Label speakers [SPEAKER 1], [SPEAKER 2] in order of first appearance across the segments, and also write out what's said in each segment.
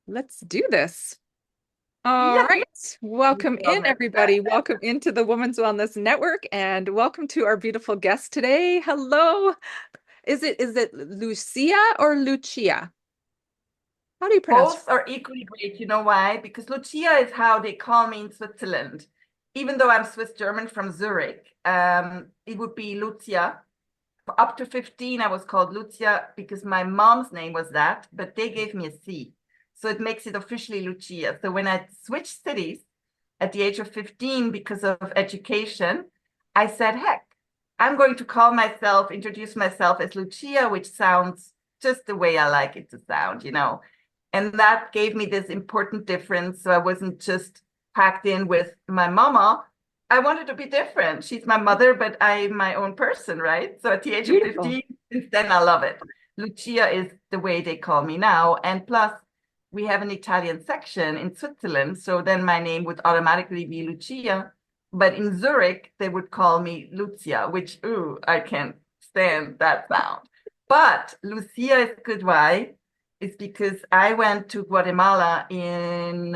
[SPEAKER 1] Let's do this. All
[SPEAKER 2] Yeah,
[SPEAKER 1] right. Welcome in,
[SPEAKER 2] love it.
[SPEAKER 1] everybody. Welcome into the Women's Wellness Network and welcome to our beautiful guest today. Hello. Is it Lucia or Lucia? How do you pronounce it?
[SPEAKER 2] Both are equally great. You know why? Because Lucia is how they call me in Switzerland. Even though I'm Swiss German from Zurich, it would be Lucia. Up to 15, I was called Lucia because my mom's name was that, but they gave me a C. So it makes it officially Lucia. So when I switched cities at the age of 15 because of education, I said, heck, I'm going to call myself, introduce myself as Lucia, which sounds just the way I like it to sound. And that gave me this important difference. So I wasn't just packed in with my mama. I wanted to be different. She's my mother, but I'm my own person, right? So at the age of
[SPEAKER 1] Beautiful.
[SPEAKER 2] 15, since then I love it. Lucia is the way they call me now. And plus, we have an Italian section in Switzerland. So then my name would automatically be Lucia. But in Zurich, they would call me Lucia, which, ooh, I can't stand that sound. But Lucia is good. Why? It's because I went to Guatemala in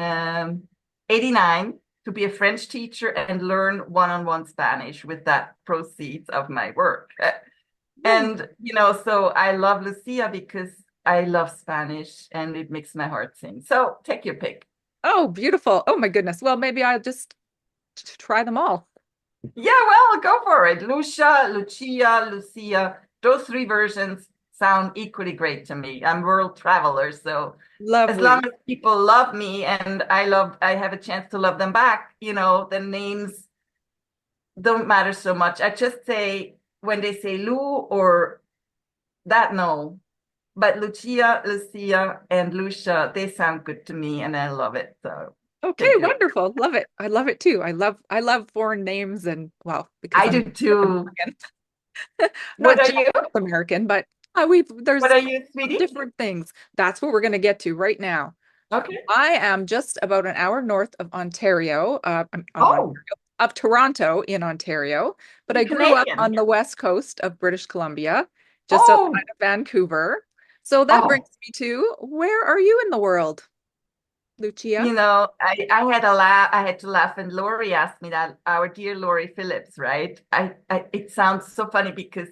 [SPEAKER 2] 89 to be a French teacher and learn one-on-one Spanish with that proceeds of my work.
[SPEAKER 1] Oh,
[SPEAKER 2] So I love Lucia because I love Spanish and it makes my heart sing. So take your pick.
[SPEAKER 1] oh, beautiful. Oh my goodness. Well, maybe I'll just try them all.
[SPEAKER 2] Yeah, well, go for it. Lucia, Lucia, Lucia. Those three versions sound equally great to me. I'm world traveler, so as long
[SPEAKER 1] Lovely.
[SPEAKER 2] as people love me and I have a chance to love them back, the names don't matter so much. I just say when they say Lou or that, no. But Lucia, Lucia, and Lucia, they sound good to me and I love it. So
[SPEAKER 1] Okay,
[SPEAKER 2] take your
[SPEAKER 1] wonderful. Love it. I love it too. I love foreign names and well, because
[SPEAKER 2] I
[SPEAKER 1] I'm
[SPEAKER 2] do too.
[SPEAKER 1] American.
[SPEAKER 2] What
[SPEAKER 1] Not
[SPEAKER 2] are
[SPEAKER 1] just
[SPEAKER 2] you?
[SPEAKER 1] American, but
[SPEAKER 2] What
[SPEAKER 1] there's
[SPEAKER 2] are you, sweetie?
[SPEAKER 1] different things. That's what we're going to get to right now.
[SPEAKER 2] Okay.
[SPEAKER 1] I am just about an hour north of Ontario,
[SPEAKER 2] Oh,
[SPEAKER 1] of Toronto in Ontario, but I
[SPEAKER 2] you're
[SPEAKER 1] grew up
[SPEAKER 2] Canadian.
[SPEAKER 1] on the west coast of British Columbia, just outside
[SPEAKER 2] Oh,
[SPEAKER 1] of Vancouver. So that brings
[SPEAKER 2] oh,
[SPEAKER 1] me to where are you in the world, Lucia?
[SPEAKER 2] I had a laugh. I had to laugh, and Lori asked me that. Our dear Lori Phillips, right? It sounds so funny because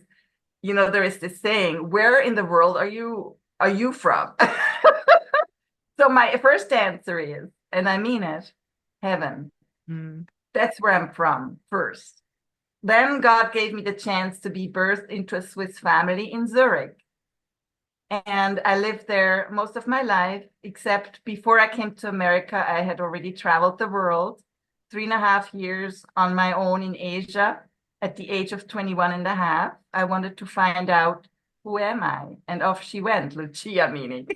[SPEAKER 2] there is this saying, "Where in the world are you from?" So my first answer is, and I mean it, heaven.
[SPEAKER 1] Hmm.
[SPEAKER 2] That's where I'm from first. Then God gave me the chance to be birthed into a Swiss family in Zurich. And I lived there most of my life, except before I came to America, I had already traveled the world, 3.5 years on my own in Asia. At the age of 21 and a half, I wanted to find out who am I? And off she went, Lucia meaning.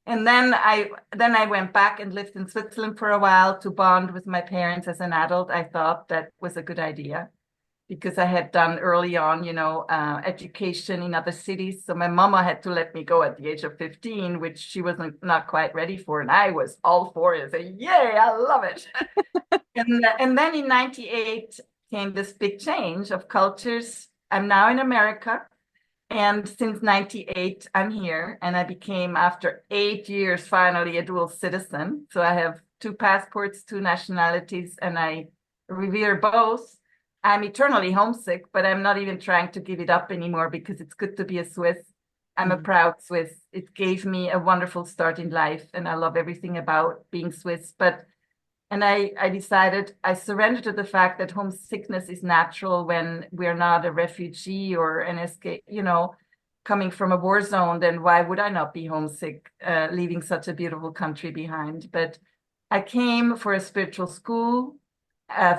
[SPEAKER 2] And then I went back and lived in Switzerland for a while to bond with my parents as an adult. I thought that was a good idea because I had done early on, education in other cities. So my mama had to let me go at the age of 15, which she wasn't not quite ready for. And I was all for it. I said, yay, I love it. And then in 98 came this big change of cultures. I'm now in America. And since 98, I'm here. And I became, after 8 years, finally a dual citizen. So I have two passports, two nationalities, and I revere both. I'm eternally homesick, but I'm not even trying to give it up anymore because it's good to be a Swiss. I'm a
[SPEAKER 1] Hmm.
[SPEAKER 2] proud Swiss. It gave me a wonderful start in life, and I love everything about being Swiss. And I decided I surrendered to the fact that homesickness is natural when we're not a refugee or an escape, coming from a war zone. Then why would I not be homesick, leaving such a beautiful country behind? But I came for a spiritual school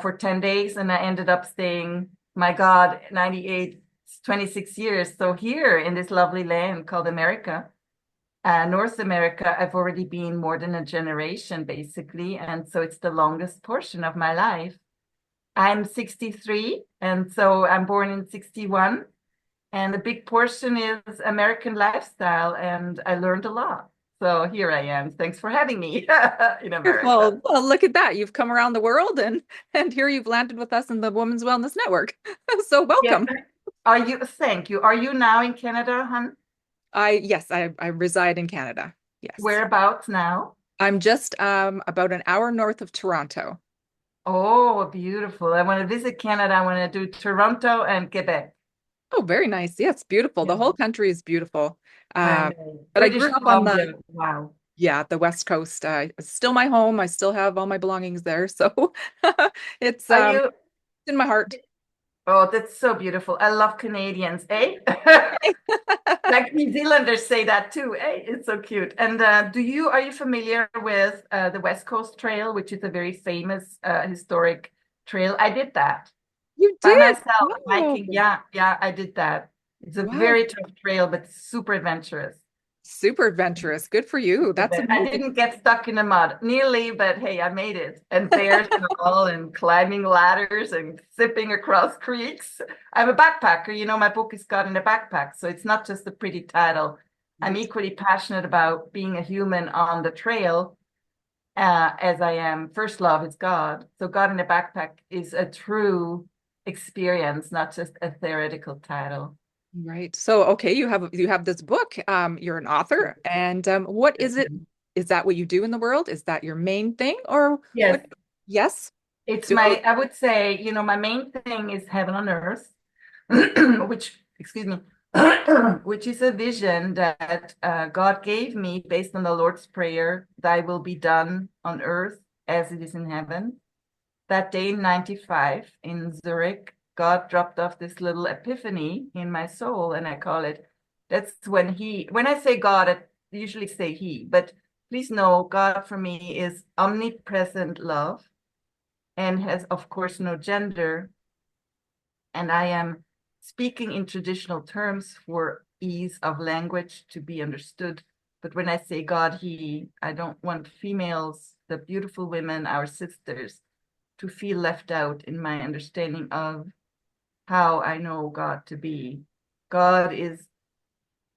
[SPEAKER 2] for 10 days and I ended up staying, my God, 98, 26 years. So here in this lovely land called America, North America, I've already been more than a generation, basically. And so it's the longest portion of my life. I'm 63, and so I'm born in 61. And a big portion is American lifestyle, and I learned a lot. So here I am. Thanks for having me in America.
[SPEAKER 1] Wonderful. Well, look at that. You've come around the world and here you've landed with us in the Women's Wellness Network. So
[SPEAKER 2] Yes.
[SPEAKER 1] welcome.
[SPEAKER 2] Thank you. Are you now in Canada, hun?
[SPEAKER 1] Yes, I reside in Canada. Yes.
[SPEAKER 2] Whereabouts now?
[SPEAKER 1] I'm just about an hour north of Toronto.
[SPEAKER 2] Oh, beautiful. I want to visit Canada. I want to do Toronto and Quebec.
[SPEAKER 1] Oh, very nice. Yes, beautiful. The
[SPEAKER 2] Yeah,
[SPEAKER 1] whole country is beautiful.
[SPEAKER 2] I
[SPEAKER 1] Um,
[SPEAKER 2] know.
[SPEAKER 1] but I grew
[SPEAKER 2] British
[SPEAKER 1] up on the
[SPEAKER 2] Columbia. Wow.
[SPEAKER 1] yeah, the West Coast. It's still my home. I still have all my belongings there, so it's
[SPEAKER 2] Are you?
[SPEAKER 1] in my heart.
[SPEAKER 2] Oh, that's so beautiful. I love Canadians, eh? Like New Zealanders say that too, eh? It's so cute. And are you familiar with the West Coast Trail, which is a very famous historic trail? I did that
[SPEAKER 1] You
[SPEAKER 2] by
[SPEAKER 1] did.
[SPEAKER 2] myself,
[SPEAKER 1] Wow.
[SPEAKER 2] hiking. Yeah, yeah, I did that. It's a
[SPEAKER 1] Wow.
[SPEAKER 2] very tough trail, but super adventurous.
[SPEAKER 1] Super adventurous. Good for you. That's
[SPEAKER 2] I
[SPEAKER 1] amazing.
[SPEAKER 2] didn't get stuck in the mud nearly, but hey, I made it. And bears and all, and climbing ladders and zipping across creeks. I'm a backpacker. My book is got in a backpack, so it's not just a pretty title. I'm
[SPEAKER 1] Right.
[SPEAKER 2] equally passionate about being a human on the trail, as I am. First love is God. So God in a backpack is a true experience, not just a theoretical title.
[SPEAKER 1] Right. So, okay, you have this book. You're an author, and what is it? Is that what you do in the world? Is that your main thing, or
[SPEAKER 2] Yes,
[SPEAKER 1] what? Yes.
[SPEAKER 2] it's
[SPEAKER 1] Do
[SPEAKER 2] my, I would say, my main thing is heaven on earth, which, excuse me, which is a vision that God gave me based on the Lord's Prayer, thy will be done on earth as it is in heaven. That day in 95 in Zurich, God dropped off this little epiphany in my soul, and I call it, that's when I say God, I usually say He, but please know God for me is omnipresent love and has, of course, no gender. And I am speaking in traditional terms for ease of language to be understood. But when I say God, He, I don't want females, the beautiful women, our sisters, to feel left out in my understanding of how I know God to be. God is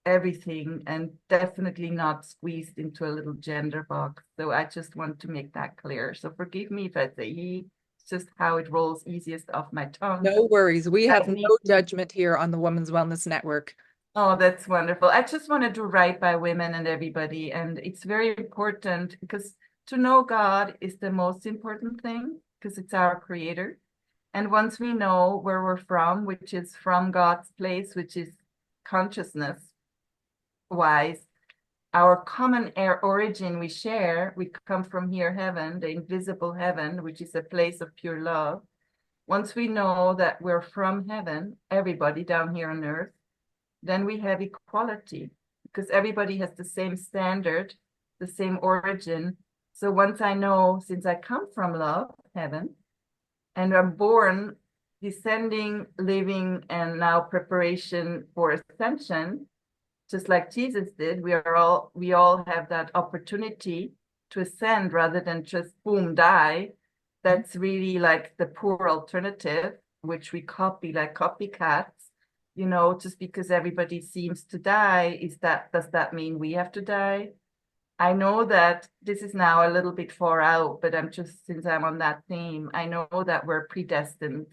[SPEAKER 2] everything and definitely not squeezed into a little gender box. So I just want to make that clear. So forgive me if I say he, it's just how it rolls easiest off my tongue.
[SPEAKER 1] No worries. We
[SPEAKER 2] I
[SPEAKER 1] have no
[SPEAKER 2] need to,
[SPEAKER 1] judgment here on the Women's Wellness Network.
[SPEAKER 2] oh, that's wonderful. I just want to do right by women and everybody. And it's very important because to know God is the most important thing because it's our creator. And once we know where we're from, which is from God's place, which is consciousness wise, our common air origin we share, we come from here, heaven, the invisible heaven, which is a place of pure love. Once we know that we're from heaven, everybody down here on earth, then we have equality because everybody has the same standard, the same origin. So once I know, since I come from love, heaven, and I'm born, descending, living, and now preparation for ascension, just like Jesus did, we all have that opportunity to ascend rather than just boom die. That's really like the poor alternative, which we copy like copycats. Just because everybody seems to die, does that mean we have to die? I know that this is now a little bit far out, but since I'm on that theme, I know that we're predestined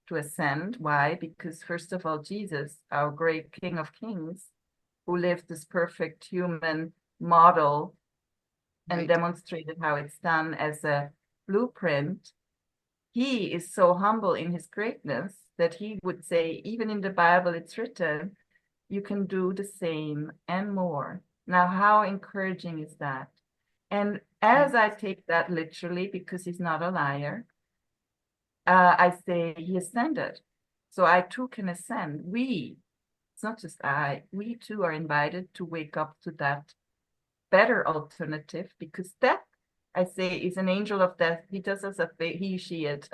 [SPEAKER 2] to ascend. Why? Because first of all, Jesus, our great King of Kings, who lived this perfect human model and
[SPEAKER 1] Right.
[SPEAKER 2] demonstrated how it's done as a blueprint, he is so humble in his greatness that he would say, even in the Bible, it's written, you can do the same and more. Now, how encouraging is that? And
[SPEAKER 1] Right.
[SPEAKER 2] as I take that literally, because he's not a liar, I say he ascended. So I too can ascend. It's not just we too are invited to wake up to that better alternative because death, I say, is an angel of death. He does us she, it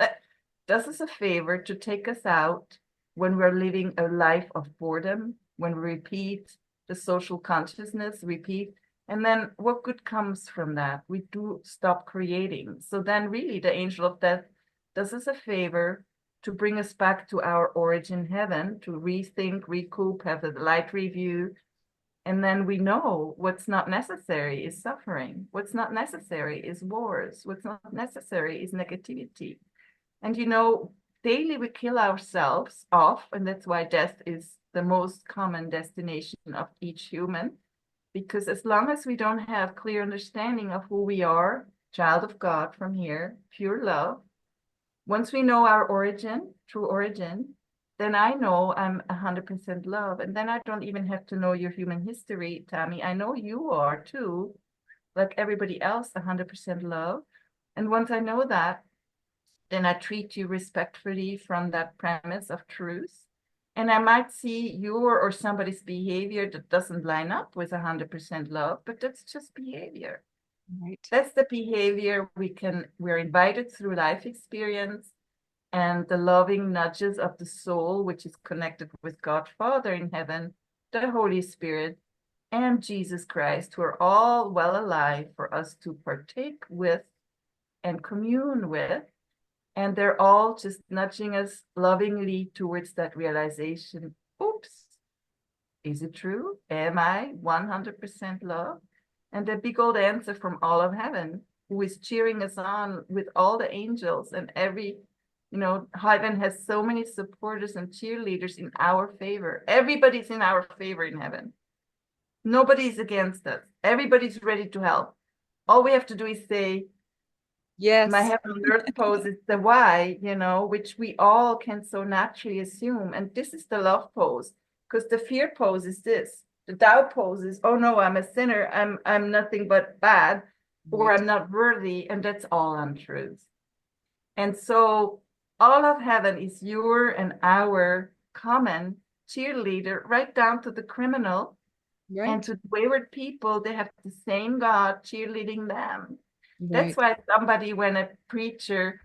[SPEAKER 2] does us a favor to take us out when we're living a life of boredom, when we repeat the social consciousness, repeat. And then what good comes from that? We do stop creating. So then really the angel of death does us a favor to bring us back to our origin heaven, to rethink, recoup, have a light review, and then we know what's not necessary is suffering. What's not necessary is wars. What's not necessary is negativity. And daily we kill ourselves off, and that's why death is the most common destination of each human. Because as long as we don't have clear understanding of who we are, child of God from here, pure love, once we know our origin, true origin, then I know I'm 100% love. And then I don't even have to know your human history, Tammy. I know you are too, like everybody else, 100% love. And once I know that, then I treat you respectfully from that premise of truth. And I might see your or somebody's behavior that doesn't line up with 100% love, but that's just behavior.
[SPEAKER 1] Right.
[SPEAKER 2] That's the behavior we're invited through life experience and the loving nudges of the soul, which is connected with God Father in heaven, the Holy Spirit, and Jesus Christ, who are all well alive for us to partake with and commune with. And they're all just nudging us lovingly towards that realization. Oops, is it true? Am I 100% love? And the big old answer from all of heaven, who is cheering us on with all the angels and heaven has so many supporters and cheerleaders in our favor. Everybody's in our favor in heaven. Nobody's against us. Everybody's ready to help. All we have to do is say, my
[SPEAKER 1] Yes.
[SPEAKER 2] heaven on earth pose is the why, which we all can so naturally assume. And this is the love pose, because the fear pose is this. The doubt pose is, oh no, I'm a sinner. I'm nothing but bad, or
[SPEAKER 1] Right.
[SPEAKER 2] I'm not worthy, and that's all untruth. And so all of heaven is your and our common cheerleader, right down to the criminal and
[SPEAKER 1] Right.
[SPEAKER 2] to wayward people. They have the same God cheerleading them. That's
[SPEAKER 1] Right.
[SPEAKER 2] why somebody, when a preacher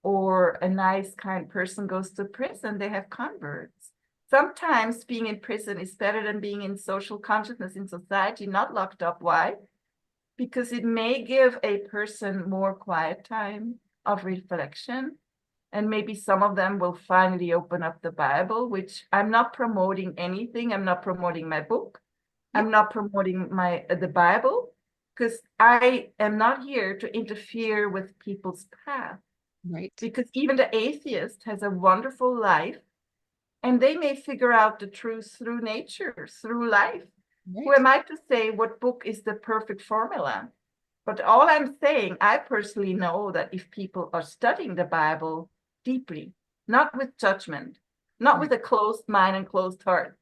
[SPEAKER 2] or a nice, kind person goes to prison, they have converts. Sometimes being in prison is better than being in social consciousness in society, not locked up. Why? Because it may give a person more quiet time of reflection. And maybe some of them will finally open up the Bible, which I'm not promoting anything. I'm not promoting my book.
[SPEAKER 1] Yep.
[SPEAKER 2] I'm not promoting the Bible, because I am not here to interfere with people's path.
[SPEAKER 1] Right.
[SPEAKER 2] Because even the atheist has a wonderful life, and they may figure out the truth through nature, through life. Who
[SPEAKER 1] Right.
[SPEAKER 2] am I to say what book is the perfect formula? But all I'm saying, I personally know that if people are studying the Bible deeply, not with judgment, not
[SPEAKER 1] Right.
[SPEAKER 2] with a closed mind and closed heart,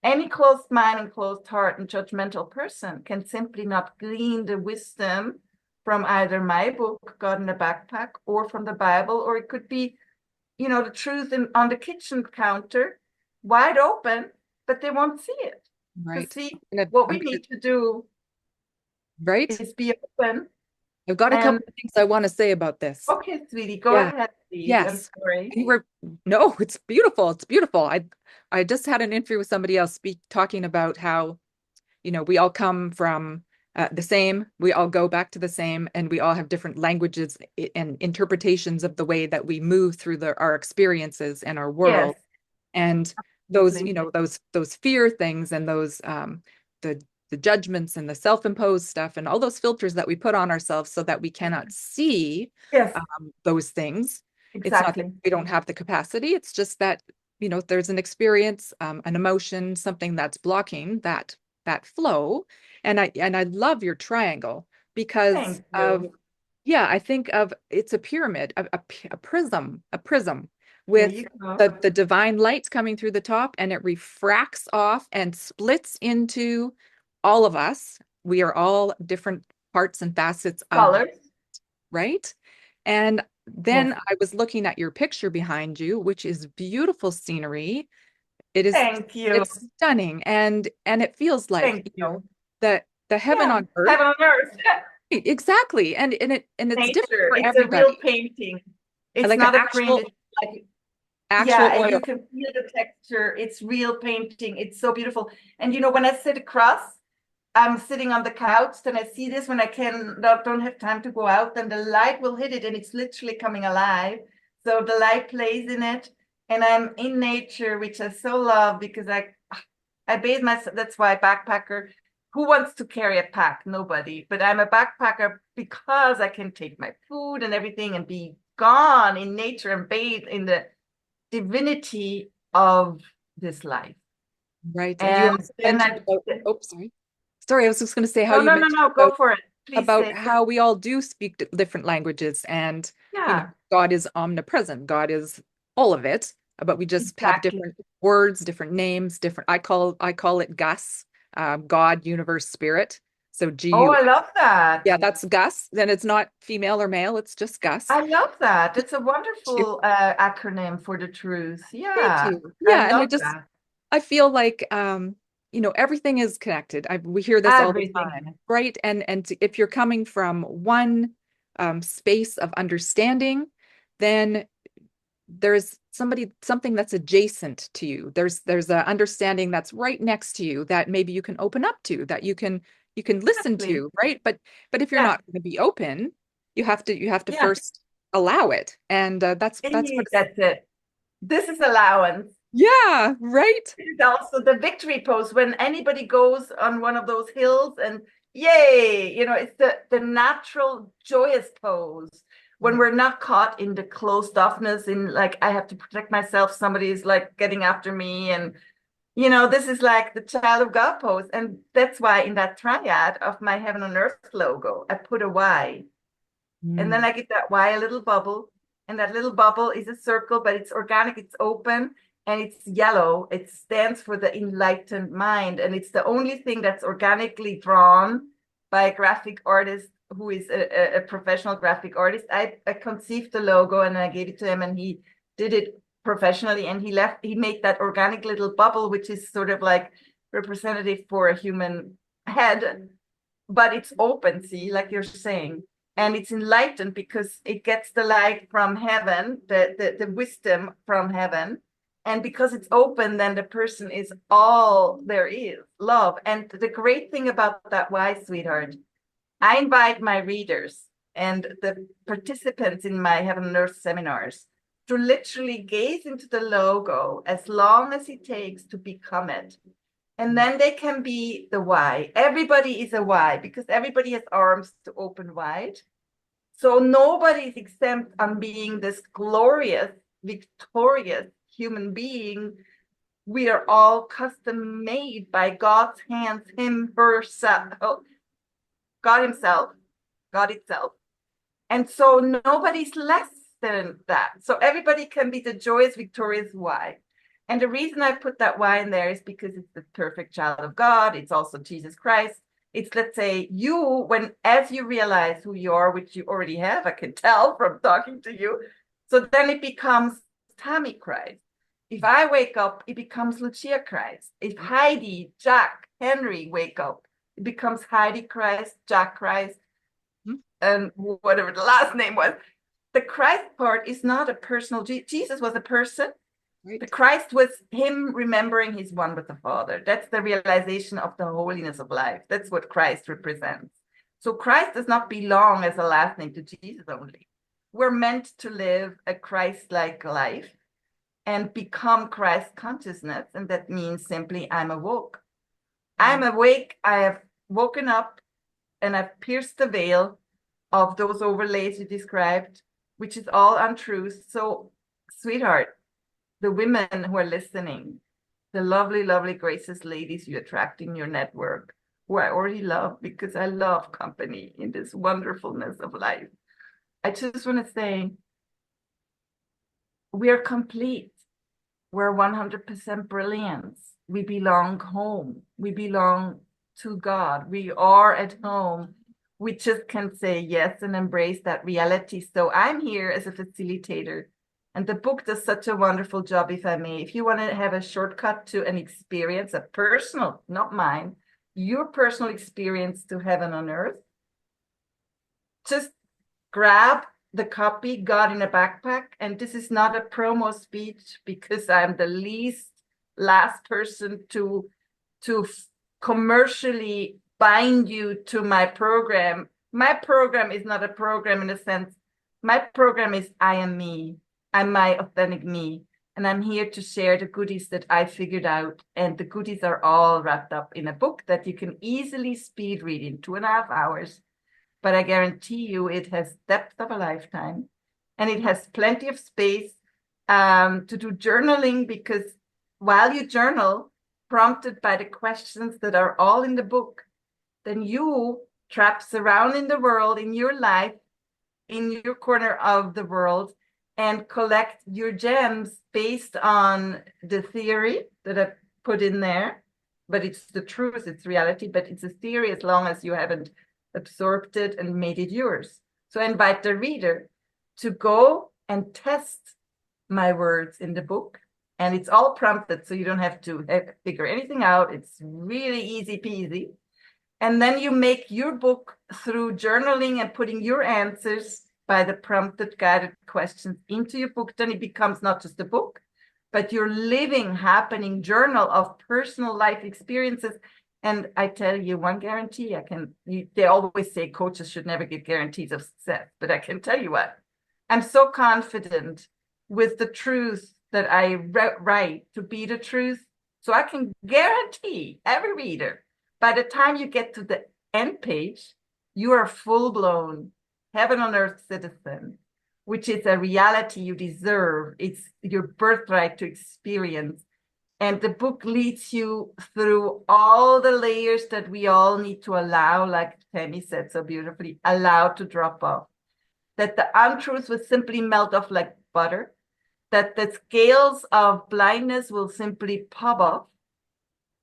[SPEAKER 2] any closed mind and closed heart and judgmental person can simply not glean the wisdom from either my book, God in a Backpack, or from the Bible, or it could be, the truth on the kitchen counter, wide open, but they won't see it. Because
[SPEAKER 1] Right.
[SPEAKER 2] see,
[SPEAKER 1] And
[SPEAKER 2] what we need to do
[SPEAKER 1] right.
[SPEAKER 2] is be open.
[SPEAKER 1] I've got a
[SPEAKER 2] And
[SPEAKER 1] couple of things I want to say about this.
[SPEAKER 2] okay, sweetie, go
[SPEAKER 1] Yeah.
[SPEAKER 2] ahead, please. I'm
[SPEAKER 1] Yes.
[SPEAKER 2] sorry.
[SPEAKER 1] You were no, it's beautiful. It's beautiful. I just had an interview with somebody else talking about how, we all come from the same, we all go back to the same, and we all have different languages and interpretations of the way that we move through our experiences and our
[SPEAKER 2] Yes,
[SPEAKER 1] world. And those,
[SPEAKER 2] absolutely.
[SPEAKER 1] those fear things and those the the judgments and the self-imposed stuff and all those filters that we put on ourselves so that we cannot see
[SPEAKER 2] Yes,
[SPEAKER 1] those things. It's not that
[SPEAKER 2] exactly.
[SPEAKER 1] we don't have the capacity, it's just that, there's an experience, an emotion, something that's blocking that flow. And I love your triangle because
[SPEAKER 2] Thank
[SPEAKER 1] of,
[SPEAKER 2] you.
[SPEAKER 1] yeah, I think of it's a pyramid, a prism
[SPEAKER 2] There
[SPEAKER 1] with
[SPEAKER 2] you go.
[SPEAKER 1] the divine lights coming through the top, and it refracts off and splits into all of us. We are all different parts and facets of,
[SPEAKER 2] Colors.
[SPEAKER 1] right? And
[SPEAKER 2] Yes.
[SPEAKER 1] then I was looking at your picture behind you, which is beautiful scenery. It is,
[SPEAKER 2] Thank you.
[SPEAKER 1] it's stunning, and it feels like,
[SPEAKER 2] Thank you.
[SPEAKER 1] the heaven
[SPEAKER 2] Yeah,
[SPEAKER 1] on earth.
[SPEAKER 2] heaven on earth. Yeah.
[SPEAKER 1] Exactly. And it's different
[SPEAKER 2] Nature.
[SPEAKER 1] for
[SPEAKER 2] It's a real
[SPEAKER 1] everybody.
[SPEAKER 2] painting.
[SPEAKER 1] I
[SPEAKER 2] It's
[SPEAKER 1] like an
[SPEAKER 2] not a print.
[SPEAKER 1] actual
[SPEAKER 2] It's like,
[SPEAKER 1] actual
[SPEAKER 2] yeah, and
[SPEAKER 1] oil.
[SPEAKER 2] you can feel the texture. It's real painting. It's so beautiful. And when I sit across, I'm sitting on the couch, then I see this when I don't have time to go out, then the light will hit it and it's literally coming alive. So the light plays in it, and I'm in nature, which I so love because I bathe myself. That's why backpacker. Who wants to carry a pack? Nobody. But I'm a backpacker because I can take my food and everything and be gone in nature and bathe in the divinity of this life.
[SPEAKER 1] Right. And you
[SPEAKER 2] And
[SPEAKER 1] also
[SPEAKER 2] then
[SPEAKER 1] mentioned about, oh, sorry. Sorry, I was just going to say how
[SPEAKER 2] No,
[SPEAKER 1] you
[SPEAKER 2] no, no,
[SPEAKER 1] mentioned
[SPEAKER 2] no, go for it. Please
[SPEAKER 1] about
[SPEAKER 2] say.
[SPEAKER 1] how we all do speak different languages, and
[SPEAKER 2] Yeah,
[SPEAKER 1] God is omnipresent. God is all of it, but we just have
[SPEAKER 2] exactly.
[SPEAKER 1] different words, different names, different. I call it Gus, God, universe, spirit. So
[SPEAKER 2] Oh,
[SPEAKER 1] GU.
[SPEAKER 2] I love that.
[SPEAKER 1] Yeah, that's Gus. Then it's not female or male. It's just Gus.
[SPEAKER 2] I love that. It's a
[SPEAKER 1] Thank you.
[SPEAKER 2] wonderful acronym for the truth.
[SPEAKER 1] Thank
[SPEAKER 2] Yeah,
[SPEAKER 1] you.
[SPEAKER 2] I
[SPEAKER 1] Yeah, and
[SPEAKER 2] love that.
[SPEAKER 1] I feel like everything is connected. We hear this all the
[SPEAKER 2] Everything.
[SPEAKER 1] time, right? And if you're coming from one space of understanding, then there's something that's adjacent to you. There's a understanding that's right next to you that maybe you can open up to, that you can listen
[SPEAKER 2] Exactly.
[SPEAKER 1] to, right? But if you're
[SPEAKER 2] Yeah,
[SPEAKER 1] not going to be open, you have to
[SPEAKER 2] yeah.
[SPEAKER 1] first allow it. And that's what
[SPEAKER 2] That's it. This is allowance.
[SPEAKER 1] yeah, right?
[SPEAKER 2] It is also the victory pose when anybody goes on one of those hills and yay, it's the natural joyous pose when
[SPEAKER 1] Yeah.
[SPEAKER 2] we're not caught in the closed offness in like I have to protect myself, somebody is like getting after me and this is like the child of God pose. And that's why in that triad of my heaven on earth logo, I put a Y. And then
[SPEAKER 1] Mm.
[SPEAKER 2] I give that Y a little bubble. And that little bubble is a circle, but it's organic, it's open, and it's yellow. It stands for the enlightened mind. And it's the only thing that's organically drawn by a graphic artist who is a professional graphic artist. I conceived the logo and I gave it to him, and he did it professionally. And he made that organic little bubble, which is sort of like representative for a human head, but it's open, see, like you're saying, and it's enlightened because it gets the light from heaven, the wisdom from heaven. And because it's open, then the person is all there is, love. And the great thing about that, why, sweetheart, I invite my readers and the participants in my Heaven and Earth seminars to literally gaze into the logo as long as it takes to become it. And then they can be the Y. Everybody is a Y because everybody has arms to open wide. So nobody is exempt on being this glorious, victorious human being. We are all custom made by God's hands, Him, herself, God Himself, God itself. And so nobody's less than that. So everybody can be the joyous, victorious Y. And the reason I put that Y in there is because it's the perfect child of God. It's also Jesus Christ. It's, let's say, you, as you realize who you are, which you already have, I can tell from talking to you. So then it becomes Tammy Christ. If I wake up, it becomes Lucia Christ. If Heidi, Jack, Henry wake up, it becomes Heidi Christ, Jack Christ,
[SPEAKER 1] Mhm.
[SPEAKER 2] and whatever the last name was. The Christ part is not a personal. Jesus was a person. The
[SPEAKER 1] Right.
[SPEAKER 2] Christ was him remembering his one with the Father. That's the realization of the holiness of life. That's what Christ represents. So Christ does not belong as a last name to Jesus only. We're meant to live a Christ-like life and become Christ consciousness. And that means simply, I'm awoke. I'm
[SPEAKER 1] Mm.
[SPEAKER 2] awake. I have woken up and I've pierced the veil of those overlays you described, which is all untruth. So, sweetheart, the women who are listening, the lovely, lovely, gracious ladies you attract in your network, who I already love because I love company in this wonderfulness of life. I just want to say, we're complete. We're 100% brilliance. We belong home. We belong to God. We are at home. We just can say yes and embrace that reality. So I'm here as a facilitator. And the book does such a wonderful job, if I may. If you want to have a shortcut to an experience, a personal, not mine, your personal experience to heaven on earth, just grab the copy, God in a Backpack. And this is not a promo speech because I'm the last person to commercially bind you to my program. My program is not a program in a sense. My program is I am me. I'm my authentic me. And I'm here to share the goodies that I figured out. And the goodies are all wrapped up in a book that you can easily speed read in 2.5 hours. But I guarantee you it has depth of a lifetime and it has plenty of space to do journaling, because while you journal, prompted by the questions that are all in the book, then you traps around in the world, in your life, in your corner of the world, and collect your gems based on the theory that I put in there. But it's the truth, it's reality, but it's a theory as long as you haven't absorbed it and made it yours. So I invite the reader to go and test my words in the book. And it's all prompted, so you don't have to figure anything out. It's really easy peasy. And then you make your book through journaling and putting your answers by the prompted guided questions into your book. Then it becomes not just a book, but your living, happening journal of personal life experiences. And I tell you one guarantee, they always say coaches should never give guarantees of success, but I can tell you what, I'm so confident with the truth that I write to be the truth. So I can guarantee every reader, by the time you get to the end page, you are a full-blown heaven on earth citizen, which is a reality you deserve. It's your birthright to experience. And the book leads you through all the layers that we all need to allow, like Tammy said so beautifully, allow to drop off. That the untruths will simply melt off like butter, that the scales of blindness will simply pop off,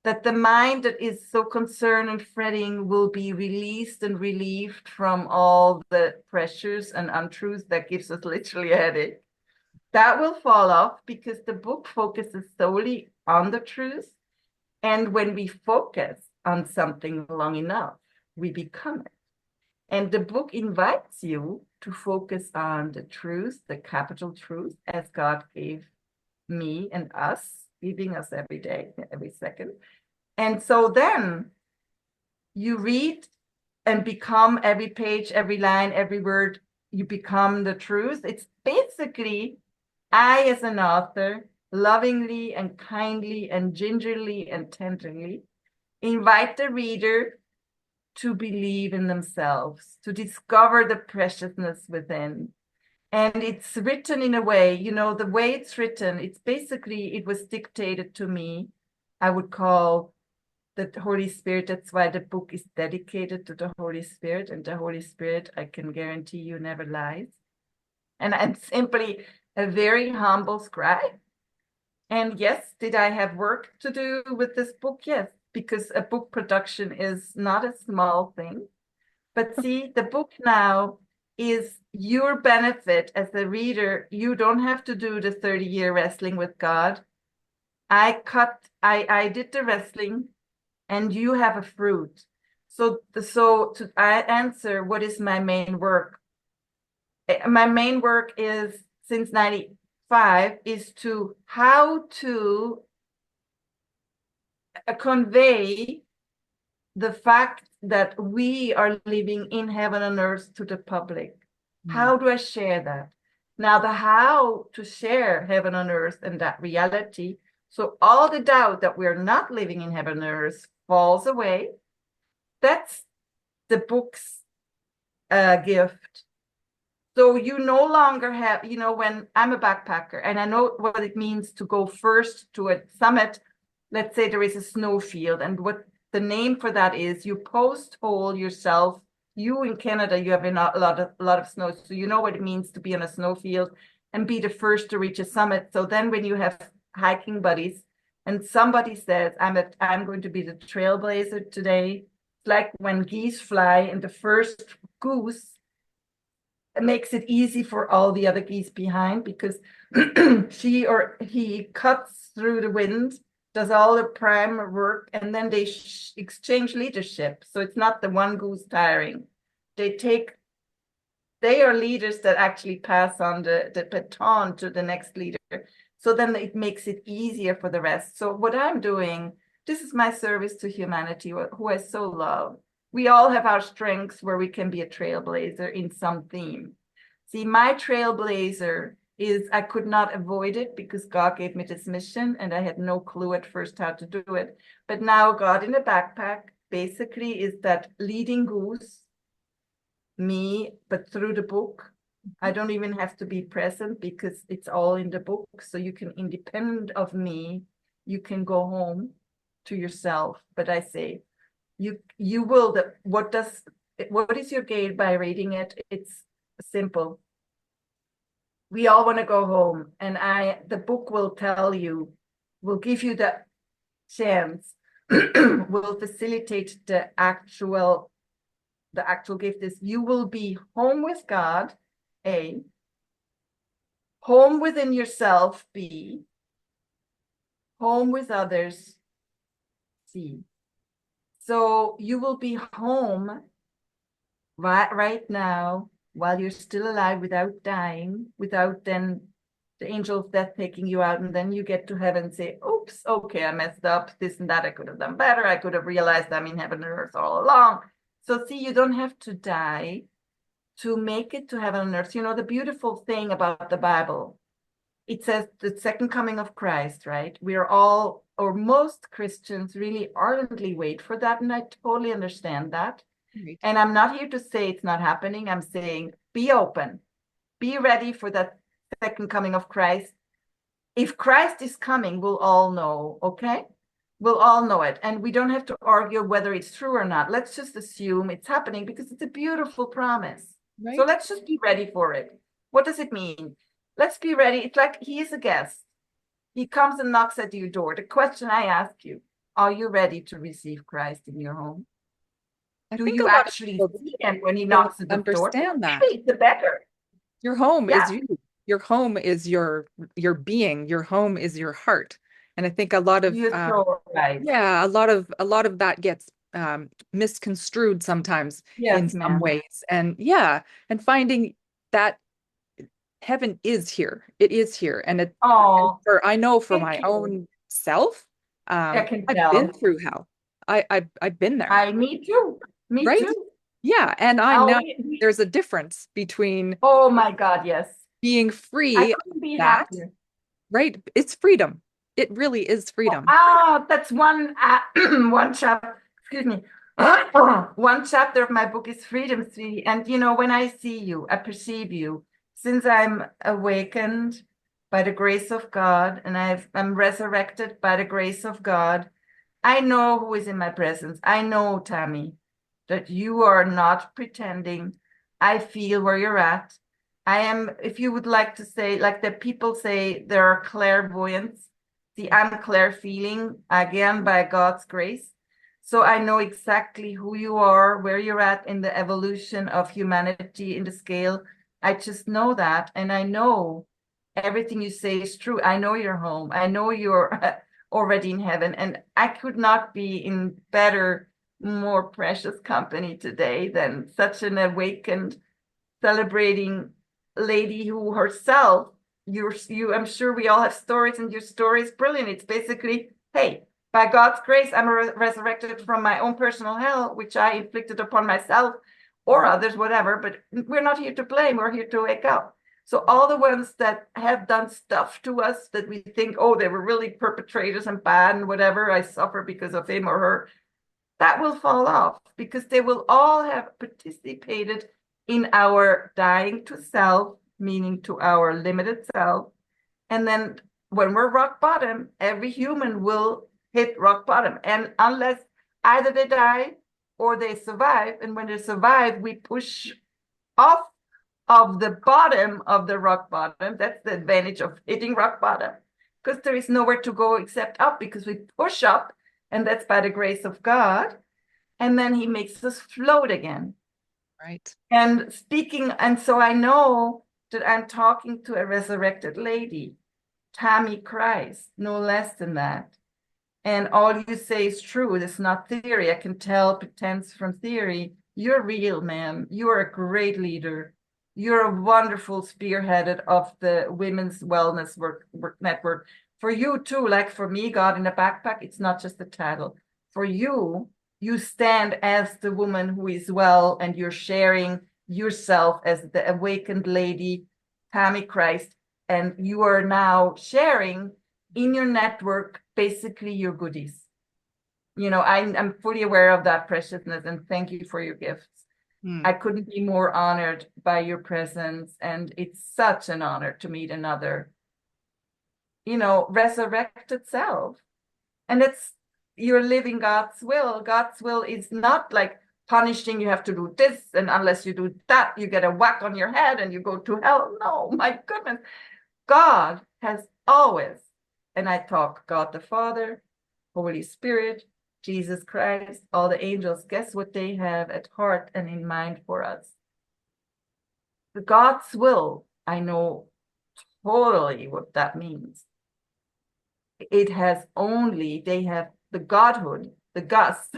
[SPEAKER 2] that the mind that is so concerned and fretting will be released and relieved from all the pressures and untruths that gives us literally a headache. That will fall off because the book focuses solely on the truth. And when we focus on something long enough, we become it. And the book invites you to focus on the truth, the capital truth, as God gave me and us, giving us every day, every second. And so then you read and become every page, every line, every word, you become the truth. It's basically, I, as an author, lovingly and kindly and gingerly and tenderly invite the reader to believe in themselves, to discover the preciousness within. And it's written in a way, the way it's written, it's basically, it was dictated to me. I would call the Holy Spirit. That's why the book is dedicated to the Holy Spirit. And the Holy Spirit, I can guarantee you, never lies. And I'm simply a very humble scribe. And yes, did I have work to do with this book? Yes, because a book production is not a small thing. But see, the book now is your benefit as a reader. You don't have to do the 30-year wrestling with God. I did the wrestling, and you have a fruit. So to answer, what is my main work? My main work is, since 95, is to how to convey the fact that we are living in heaven and earth to the public. How do I share that? Now, the how to share heaven on earth and that reality, so all the doubt that we're not living in heaven and earth falls away. That's the book's gift. So you no longer have, when I'm a backpacker and I know what it means to go first to a summit, let's say there is a snowfield, and what the name for that is, you post hole yourself. You in Canada, you have a lot of snow, so you know what it means to be on a snowfield and be the first to reach a summit. So then when you have hiking buddies and somebody says, I'm going to be the trailblazer today, it's like when geese fly and the first goose, it makes it easy for all the other geese behind because she or he cuts through the wind, does all the primer work, and then they exchange leadership. So it's not the one goose tiring. They are leaders that actually pass on the baton to the next leader. So then it makes it easier for the rest. So what I'm doing, this is my service to humanity, who I so love. We all have our strengths where we can be a trailblazer in some theme. See, my trailblazer is, I could not avoid it because God gave me this mission and I had no clue at first how to do it. But now God in a backpack basically is that leading goose, me, but through the book. I don't even have to be present because it's all in the book. So you can, independent of me, you can go home to yourself. But I say, You will. What is your gain by reading it? It's simple. We all want to go home, and the book will tell you, will give you the chance, will facilitate the actual gift is you will be home with God, A, home within yourself, B, home with others, C. So you will be home right now while you're still alive without dying, without then the angel of death taking you out, and then you get to heaven and say, oops, okay, I messed up, this and that, I could have done better, I could have realized I'm in heaven and earth all along. So see, you don't have to die to make it to heaven and earth. You know, the beautiful thing about the Bible, it says the second coming of Christ, right? We're all, or most Christians really ardently wait for that, and I totally understand that.
[SPEAKER 1] Right.
[SPEAKER 2] And I'm not here to say it's not happening. I'm saying be open, be ready for that second coming of Christ. If Christ is coming, we'll all know, okay? We'll all know it. And we don't have to argue whether it's true or not. Let's just assume it's happening because it's a beautiful promise. So
[SPEAKER 1] Right.
[SPEAKER 2] let's just be ready for it. What does it mean? Let's be ready. It's like he is a guest. He comes and knocks at your door. The question I ask you, are you ready to receive Christ in your home?
[SPEAKER 1] I
[SPEAKER 2] Do
[SPEAKER 1] think
[SPEAKER 2] you
[SPEAKER 1] a lot of
[SPEAKER 2] actually
[SPEAKER 1] people
[SPEAKER 2] see him when he
[SPEAKER 1] don't
[SPEAKER 2] knocks at the door?
[SPEAKER 1] understand that.
[SPEAKER 2] Maybe it's a beggar.
[SPEAKER 1] Your home is
[SPEAKER 2] Yeah,
[SPEAKER 1] you. Your home is your being. Your home is your heart. And I think a lot of
[SPEAKER 2] you're so right.
[SPEAKER 1] yeah, a lot of that gets misconstrued sometimes in
[SPEAKER 2] Yes,
[SPEAKER 1] some
[SPEAKER 2] ma'am.
[SPEAKER 1] ways. And yeah, and finding that heaven is here. It is here. And
[SPEAKER 2] Oh,
[SPEAKER 1] for I know for
[SPEAKER 2] thank
[SPEAKER 1] my
[SPEAKER 2] you.
[SPEAKER 1] own self,
[SPEAKER 2] I can
[SPEAKER 1] I've been
[SPEAKER 2] tell.
[SPEAKER 1] through hell. I've been there,
[SPEAKER 2] Me too. Me
[SPEAKER 1] right?
[SPEAKER 2] too.
[SPEAKER 1] Yeah, and I
[SPEAKER 2] Oh,
[SPEAKER 1] know there's a difference between
[SPEAKER 2] oh my God, yes.
[SPEAKER 1] being
[SPEAKER 2] I
[SPEAKER 1] free of
[SPEAKER 2] couldn't be
[SPEAKER 1] that,
[SPEAKER 2] happier.
[SPEAKER 1] right? It's freedom. It really is freedom.
[SPEAKER 2] That's one one chapter. Excuse me. One chapter of my book is freedom, sweetie. And you know, when I see you, I perceive you. Since I'm awakened by the grace of God, and I'm resurrected by the grace of God, I know who is in my presence. I know, Tammy, that you are not pretending. I feel where you're at. I am, if you would like to say, like the people say, there are clairvoyants. See, I'm clair feeling again by God's grace. So I know exactly who you are, where you're at in the evolution of humanity in the scale. I just know that. And I know everything you say is true. I know you're home. I know you're already in heaven. And I could not be in better, more precious company today than such an awakened, celebrating lady who herself, I'm sure we all have stories, and your story is brilliant. It's basically, hey, by God's grace, I'm resurrected from my own personal hell, which I inflicted upon myself or others, whatever. But we're not here to blame. We're here to wake up. So all the ones that have done stuff to us that we think, oh, they were really perpetrators and bad and whatever, I suffer because of him or her, that will fall off because they will all have participated in our dying to self, meaning to our limited self. And then when we're rock bottom, every human will hit rock bottom. And unless either they die or they survive, and when they survive, we push off of the bottom of the rock bottom. That's the advantage of hitting rock bottom, because there is nowhere to go except up, because we push up, and that's by the grace of God. And then he makes us float again.
[SPEAKER 1] Right.
[SPEAKER 2] And speaking, and so I know that I'm talking to a resurrected lady, Tammy Christ, no less than that. And all you say is true. It's not theory. I can tell pretense from theory. You're real, man. You're a great leader. You're a wonderful spearheaded of the women's wellness network. For you too, like for me, God in a backpack, it's not just a title. For you, you stand as the woman who is well, and you're sharing yourself as the awakened lady, Tammy Christ, and you are now sharing in your network basically your goodies. You know, I'm fully aware of that preciousness, and thank you for your gifts.
[SPEAKER 1] Hmm.
[SPEAKER 2] I couldn't be more honored by your presence, and it's such an honor to meet another, resurrected self. And it's you're living God's will. God's will is not like punishing, you have to do this, and unless you do that, you get a whack on your head and you go to hell. No, my goodness. God has always, and I talk God the Father, Holy Spirit, Jesus Christ, all the angels, guess what they have at heart and in mind for us? The God's will, I know totally what that means. It has only, they have the Godhood, the Gus,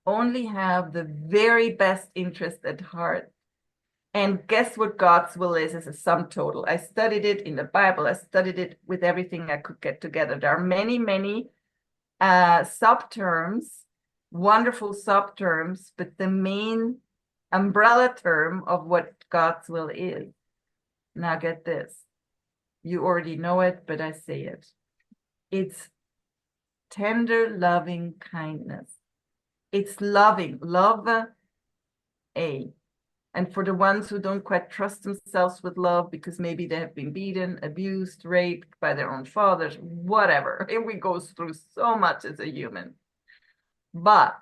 [SPEAKER 2] only have the very best interest at heart. And guess what God's will is a sum total. I studied it in the Bible. I studied it with everything I could get together. There are many, many subterms, wonderful subterms, but the main umbrella term of what God's will is. Now get this. You already know it, but I say it. It's tender, loving kindness. It's loving, love, A. And for the ones who don't quite trust themselves with love because maybe they have been beaten, abused, raped by their own fathers, whatever. We go through so much as a human. But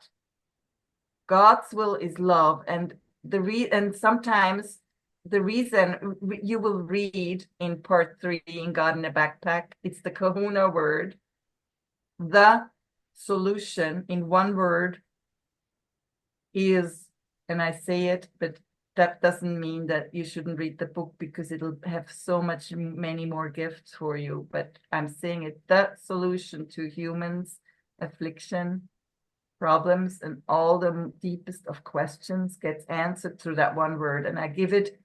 [SPEAKER 2] God's will is love. And and sometimes the reason you will read in part 3 in God in a Backpack, it's the kahuna word, the solution in one word is, and I say it, but that doesn't mean that you shouldn't read the book because it'll have so many more gifts for you. But I'm saying it, the solution to humans' affliction, problems, and all the deepest of questions gets answered through that one word. And I give it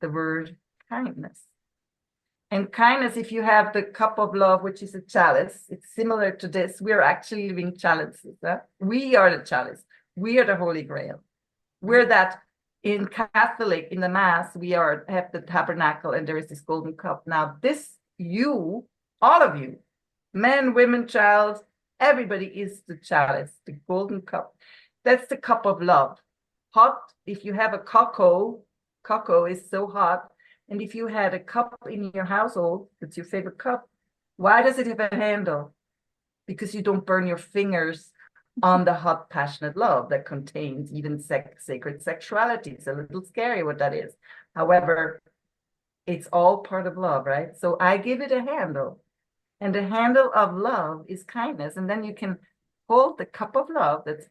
[SPEAKER 2] the word kindness. And kindness, if you have the cup of love, which is a chalice, it's similar to this. We're actually living chalices. Huh? We are the chalice. We are the Holy Grail. We're that. In Catholic, in the Mass, we have the tabernacle and there is this golden cup. Now this, you, all of you, men, women, child, everybody is the chalice, the golden cup. That's the cup of love. Hot, if you have a cocoa is so hot. And if you had a cup in your household, that's your favorite cup, why does it have a handle? Because you don't burn your fingers on the hot, passionate love that contains even sacred sexuality. It's a little scary what that is. However, it's all part of love, right? So I give it a handle. And the handle of love is kindness. And then you can hold the cup of love that's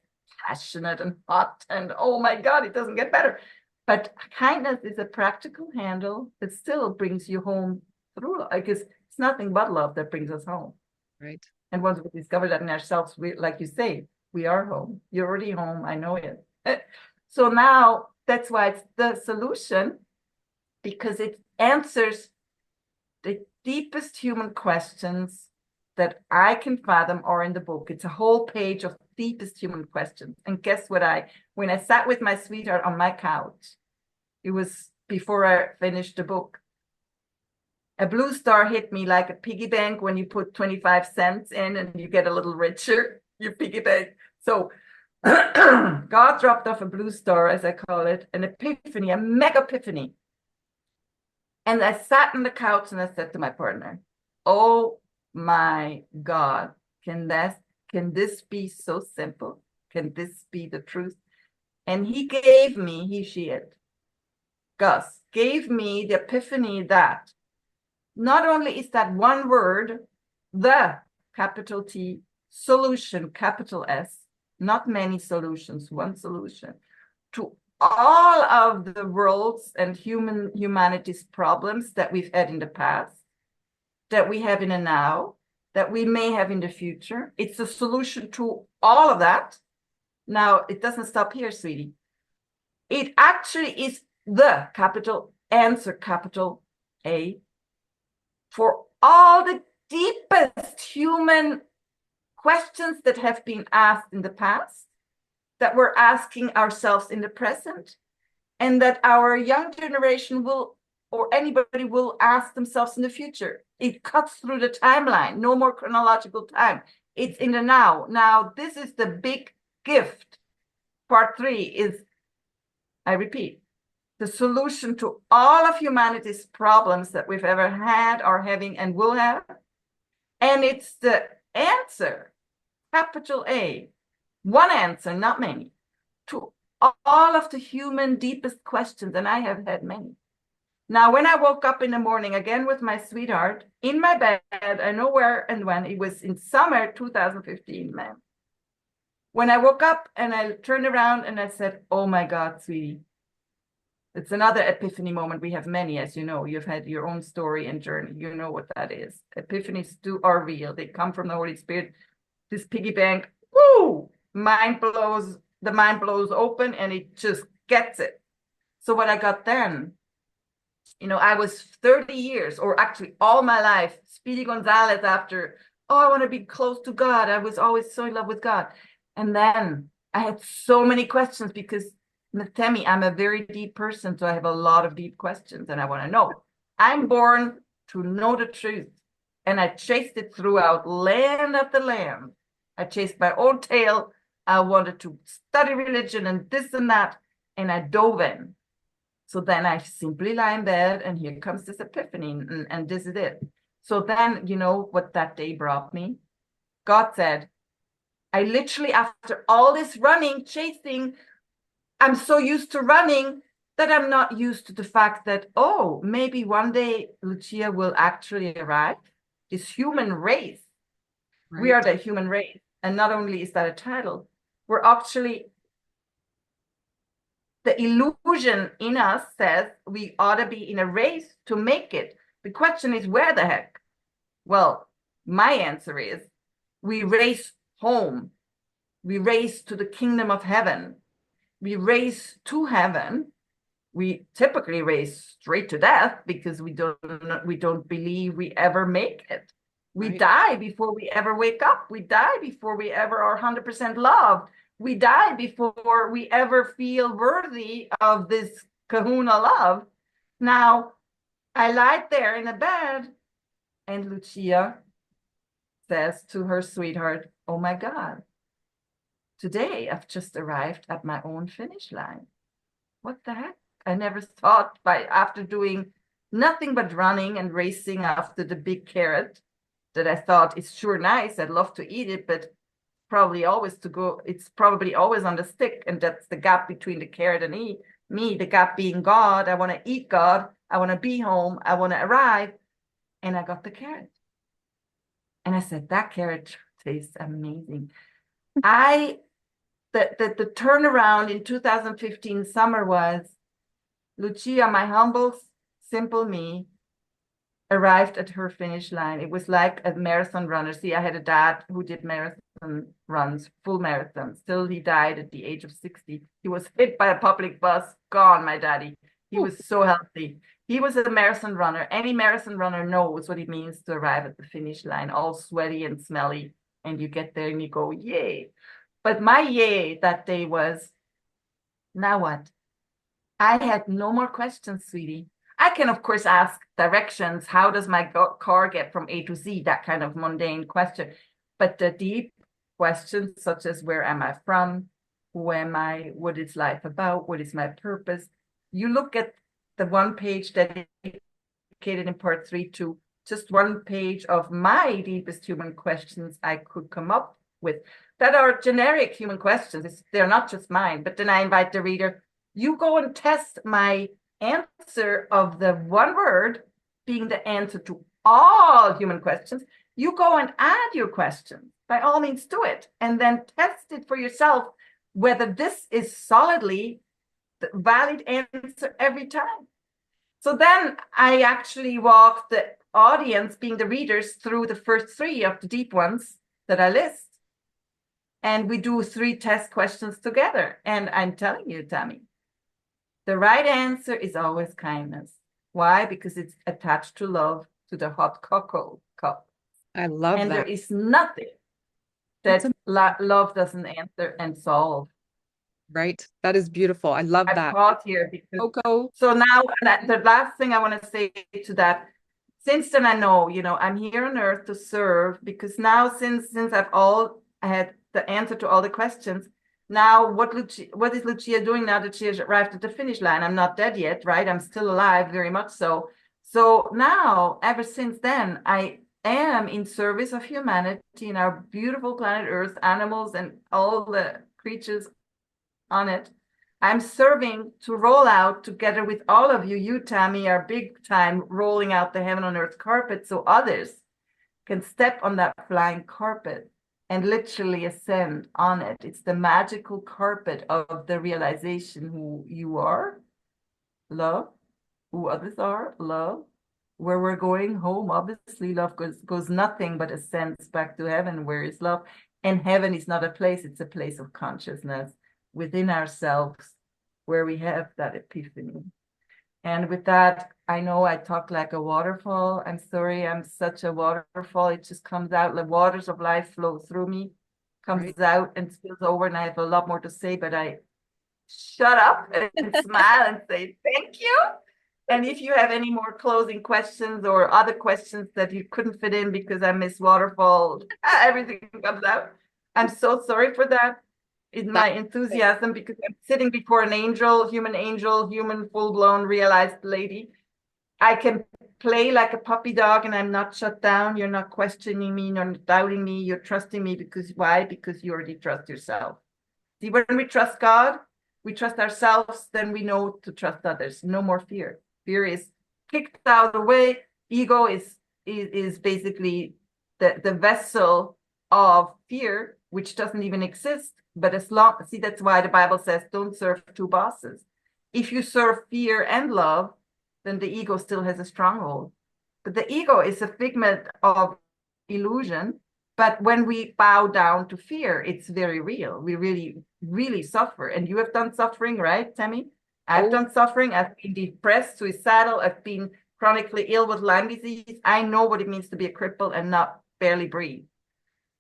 [SPEAKER 2] passionate and hot. And oh my God, it doesn't get better. But kindness is a practical handle that still brings you home through love. Because it's nothing but love that brings us home.
[SPEAKER 1] Right.
[SPEAKER 2] And once we discover that in ourselves, we, like you say, we are home. You're already home. I know it. So now that's why it's the solution, because it answers the deepest human questions that I can fathom are in the book. It's a whole page of deepest human questions. And guess what? When I sat with my sweetheart on my couch, it was before I finished the book, a blue star hit me like a piggy bank when you put 25 cents in and you get a little richer, your piggy bank. So God dropped off a blue star, as I call it, an epiphany, a mega epiphany. And I sat on the couch and I said to my partner, oh my God, can this be so simple? Can this be the truth? And he gave me, Gus gave me the epiphany that not only is that one word, the capital T, solution, capital S, not many solutions, one solution to all of the world's and humanity's problems that we've had in the past, that we have in the now, that we may have in the future. It's a solution to all of that. Now, it doesn't stop here, sweetie. It actually is the capital answer, capital A, for all the deepest human questions that have been asked in the past, that we're asking ourselves in the present, and that our young generation will, or anybody will ask themselves in the future. It cuts through the timeline, no more chronological time. It's in the now. Now, this is the big gift. Part 3 is, I repeat, the solution to all of humanity's problems that we've ever had, are having, and will have. And it's the answer capital A, one answer, not many, to all of the human deepest questions, and I have had many. Now, when I woke up in the morning again with my sweetheart in my bed, I know where and when, it was in summer 2015, man. When I woke up and I turned around and I said, oh my God, sweetie, it's another epiphany moment. We have many, as you know. You've had your own story and journey. You know what that is. Epiphanies are real. They come from the Holy Spirit. This piggy bank, woo, mind blows. The mind blows open and it just gets it. So what I got then, I was 30 years, or actually all my life, Speedy Gonzalez after, oh, I want to be close to God. I was always so in love with God. And then I had so many questions because, Temi, I'm a very deep person, so I have a lot of deep questions and I want to know. I'm born to know the truth. And I chased it throughout land after land. I chased my own tail. I wanted to study religion and this and that. And I dove in. So then I simply lie in bed and here comes this epiphany and this is it. So then, you know what that day brought me? God said, I literally, after all this running, chasing, I'm so used to running that I'm not used to the fact that, oh, maybe one day Lucia will actually arrive. This human race.
[SPEAKER 1] Right.
[SPEAKER 2] We are the human race. And not only is that a title, we're actually, the illusion in us says we ought to be in a race to make it. The question is, where the heck? Well, my answer is, we race home. We race to the kingdom of heaven. We race to heaven. We typically race straight to death because we don't believe we ever make it. We
[SPEAKER 1] Right.
[SPEAKER 2] die before we ever wake up. We die before we ever are 100% loved. We die before we ever feel worthy of this kahuna love. Now, I lied there in a bed, and Lucia says to her sweetheart, oh my God, today I've just arrived at my own finish line. What the heck? I never thought after doing nothing but running and racing after the big carrot that I thought it's sure nice. I'd love to eat it, but it's probably always on the stick. And that's the gap between the carrot and me, the gap being God. I want to eat God. I want to be home. I want to arrive. And I got the carrot. And I said, that carrot tastes amazing. The turnaround in 2015 summer was, Lucia, my humble, simple me, arrived at her finish line. It was like a marathon runner. See, I had a dad who did marathon runs, full marathons. Still, he died at the age of 60. He was hit by a public bus. Gone, my daddy. He was so healthy. He was a marathon runner. Any marathon runner knows what it means to arrive at the finish line, all sweaty and smelly. And you get there and you go, yay. But my yay that day was, now what? I had no more questions, sweetie. I can, of course, ask directions. How does my car get from A to Z? That kind of mundane question. But the deep questions, such as where am I from? Who am I? What is life about? What is my purpose? You look at the one page dedicated in part 3 to just one page of my deepest human questions I could come up with that are generic human questions. They're not just mine, but then I invite the reader, you go and test my answer of the one word being the answer to all human questions. You go and add your questions. By all means, do it. And then test it for yourself whether this is solidly the valid answer every time. So then I actually walk the audience, being the readers, through the first 3 of the deep ones that I list. And we do 3 test questions together. And I'm telling you, Tammy, the right answer is always kindness. Why? Because it's attached to love, to the hot cocoa cup.
[SPEAKER 1] I love
[SPEAKER 2] and
[SPEAKER 1] that.
[SPEAKER 2] there is nothing that love doesn't answer and solve.
[SPEAKER 1] Right. That is beautiful. I love
[SPEAKER 2] I
[SPEAKER 1] that.
[SPEAKER 2] pause here because
[SPEAKER 1] Coco.
[SPEAKER 2] so now the last thing I want to say to that, since then I know, I'm here on earth to serve, because now since I had the answer to all the questions, now what is Lucia doing now that she has arrived at the finish line? I'm not dead yet, right? I'm still alive, very much so. So now, ever since then, I am in service of humanity in our beautiful planet Earth, animals and all the creatures on it. I'm serving to roll out together with all of you. You, Tammy, are big time rolling out the heaven on earth carpet so others can step on that flying carpet and literally ascend on it. It's the magical carpet of the realization who you are, love, who others are, love, where we're going home. Obviously, love goes nothing but ascends back to heaven, where is love. And heaven is not a place, it's a place of consciousness within ourselves where we have that epiphany. And with that, I know I talk like a waterfall. I'm sorry, I'm such a waterfall. It just comes out. The waters of life flow through me,
[SPEAKER 1] Right.
[SPEAKER 2] comes out and spills over. And I have a lot more to say, but I shut up and smile and say thank you. And if you have any more closing questions or other questions that you couldn't fit in because I miss waterfall, everything comes out. I'm so sorry for that. In
[SPEAKER 1] That's
[SPEAKER 2] my enthusiasm, because I'm sitting before an angel, human full-blown realized lady. I can play like a puppy dog and I'm not shut down. You're not questioning me, you're not doubting me. You're trusting me because why? Because you already trust yourself. See, when we trust God, we trust ourselves, then we know to trust others. No more fear. Fear is kicked out of the way. Ego is basically the vessel of fear, which doesn't even exist. But as long, see, that's why the Bible says, don't serve two bosses. If you serve fear and love, then the ego still has a stronghold. But the ego is a figment of illusion. But when we bow down to fear, it's very real. We really, really suffer. And you have done suffering, right, Tammy? I've
[SPEAKER 1] oh,
[SPEAKER 2] done suffering. I've been depressed, suicidal. I've been chronically ill with Lyme disease. I know what it means to be a cripple and not barely breathe.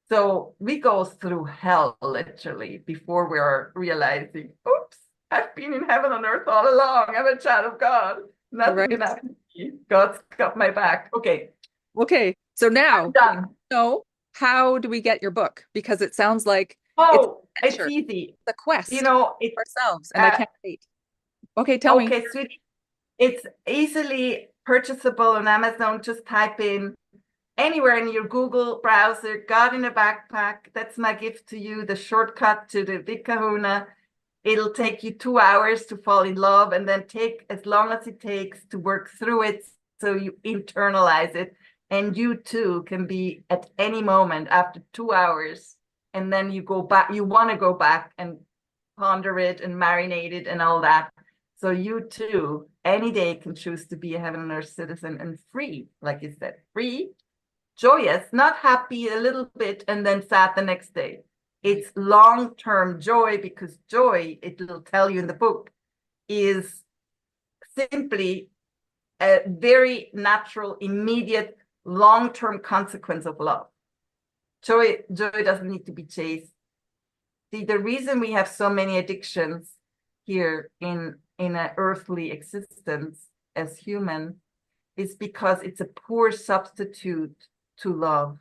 [SPEAKER 2] So we go through hell literally before we're realizing, oops, I've been in heaven on earth all along. I'm a child of God. Nothing can
[SPEAKER 1] right.
[SPEAKER 2] happen to me. God's got my back. Okay,
[SPEAKER 1] Okay. So
[SPEAKER 2] I'm
[SPEAKER 1] now,
[SPEAKER 2] done.
[SPEAKER 1] know how do we get your book? Because it sounds like it's
[SPEAKER 2] Oh,
[SPEAKER 1] an
[SPEAKER 2] it's
[SPEAKER 1] adventure,
[SPEAKER 2] easy.
[SPEAKER 1] the quest
[SPEAKER 2] It's
[SPEAKER 1] for ourselves, and I
[SPEAKER 2] uh,
[SPEAKER 1] can't wait. Okay, tell me.
[SPEAKER 2] okay, sweetie. It's easily purchasable on Amazon. Just type in anywhere in your Google browser, God in a Backpack. That's my gift to you, the shortcut to the Big Kahuna. It'll take you 2 hours to fall in love and then take as long as it takes to work through it so you internalize it. And you too can be at any moment after 2 hours. And then you go back, you want to go back and ponder it and marinate it and all that. So you too, any day can choose to be a heaven and earth citizen and free, like you said, free, joyous, not happy a little bit and then sad the next day.
[SPEAKER 1] Right.
[SPEAKER 2] It's long-term joy because joy, it will tell you in the book, is simply a very natural, immediate, long-term consequence of love. Joy doesn't need to be chased. See, the reason we have so many addictions here in an earthly existence as human is because it's a poor substitute to love.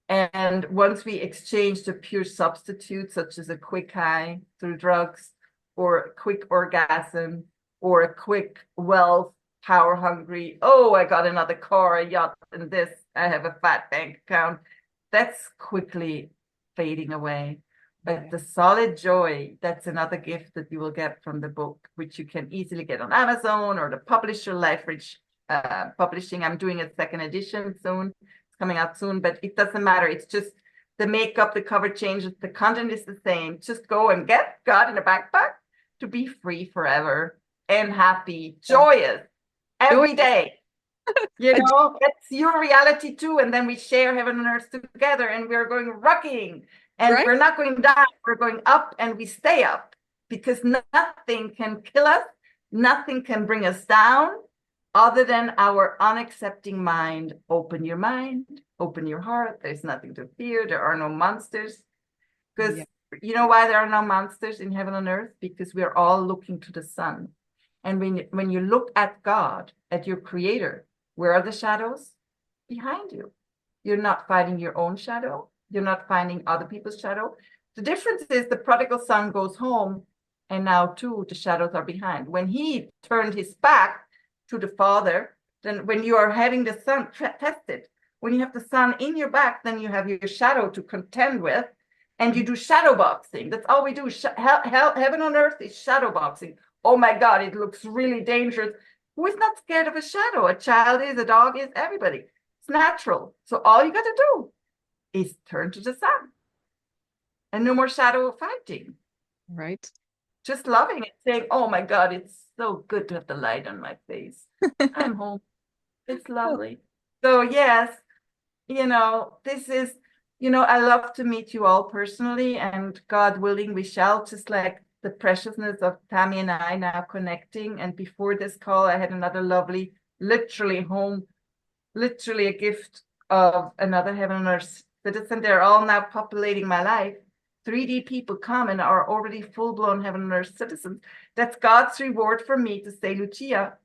[SPEAKER 2] And once we exchange the pure substitute, such as a quick high through drugs, or a quick orgasm, or a quick wealth, power hungry, oh, I got another car, a yacht, and this, I have a fat bank account, that's quickly fading away. But
[SPEAKER 1] Okay.
[SPEAKER 2] the solid joy, that's another gift that you will get from the book, which you can easily get on Amazon or the publisher, Life Publishing. I'm doing a second edition soon coming out soon, but it doesn't matter. It's just the makeup, the cover changes, the content is the same. Just go and get God in a backpack to be free forever and happy,
[SPEAKER 1] Oh,
[SPEAKER 2] joyous
[SPEAKER 1] joy.
[SPEAKER 2] every day. You
[SPEAKER 1] I do-
[SPEAKER 2] know, that's your reality too. And then we share heaven and earth together and we're going rocking. And
[SPEAKER 1] Right?
[SPEAKER 2] we're not going down, we're going up and we stay up because nothing can kill us, nothing can bring us down other than our unaccepting mind. Open your mind, open your heart. There's nothing to fear. There are no monsters. Because
[SPEAKER 1] Yeah.
[SPEAKER 2] you know why there are no monsters in heaven and earth? Because we are all looking to the sun. And when you look at God, at your creator, where are the shadows? Behind you. You're not fighting your own shadow. You're not finding other people's shadow. The difference is the prodigal son goes home, and now too, the shadows are behind. When he turned his back to the father, then when you are having the son tested, When you have the sun in your back, then you have your shadow to contend with, and you do shadow boxing. That's all we do. Heaven on earth is shadow boxing. Oh my God, it looks really dangerous. Who is not scared of a shadow? A child is, a dog is, everybody. It's natural. So all you got to do is turn to the sun, and no more shadow fighting.
[SPEAKER 1] Right.
[SPEAKER 2] Just loving it, saying, oh my God, it's so good to have the light on my face. I'm home. It's lovely. So yes, this is, I love to meet you all personally, and God willing, we shall, just like the preciousness of Tammy and I now connecting. And before this call, I had another lovely, literally a gift of another Heaven on Earth citizen. They're all now populating my life. 3D people come and are already full-blown Heaven on Earth citizens. That's God's reward for me to say, Lucia,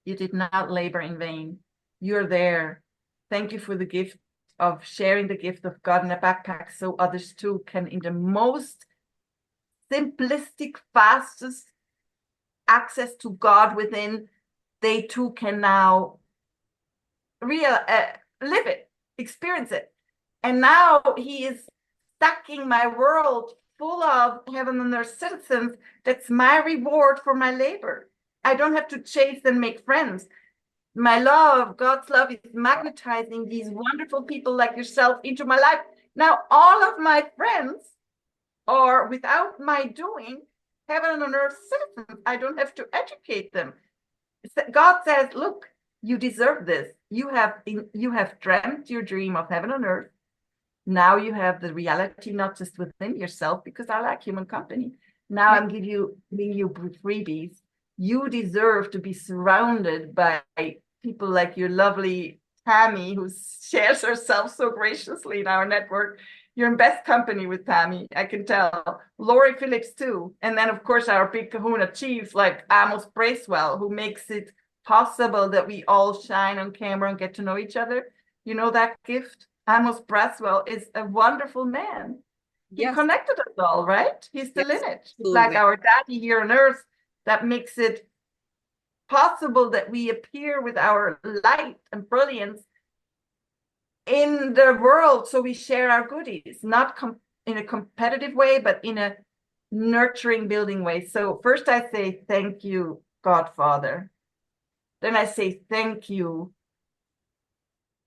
[SPEAKER 2] you did not labor in vain. You're there. Thank you for the gift of sharing the gift of God in a backpack, so others too can, in the most simplistic, fastest access to God within, they too can now live it, experience it. And now he is stacking my world full of Heaven on Earth citizens. That's my reward for my labor. I don't have to chase and make friends. My love, God's love, is magnetizing these wonderful people like yourself into my life. Now, all of my friends are, without my doing, Heaven on Earth citizens. I don't have to educate them. God says, look, you deserve this. You have dreamt your dream of Heaven on Earth. Now you have the reality, not just within yourself, because I like human company. Now I'm giving you freebies. You deserve to be surrounded by people like your lovely Tammy, who shares herself so graciously in our network. You're in best company with Tammy, I can tell. Lori Phillips too. And then of course our big kahuna chief like Amos Bracewell, who makes it possible that we all shine on camera and get to know each other. You know that gift? Amos Bracewell is a wonderful man. He
[SPEAKER 1] Yes.
[SPEAKER 2] connected us all, right? He's the
[SPEAKER 1] Yes,
[SPEAKER 2] lineage. He's like
[SPEAKER 1] absolutely.
[SPEAKER 2] our daddy here on earth that makes it possible that we appear with our light and brilliance in the world. So we share our goodies, not in a competitive way, but in a nurturing, building way. So first I say, thank you, Godfather. Then I say, thank you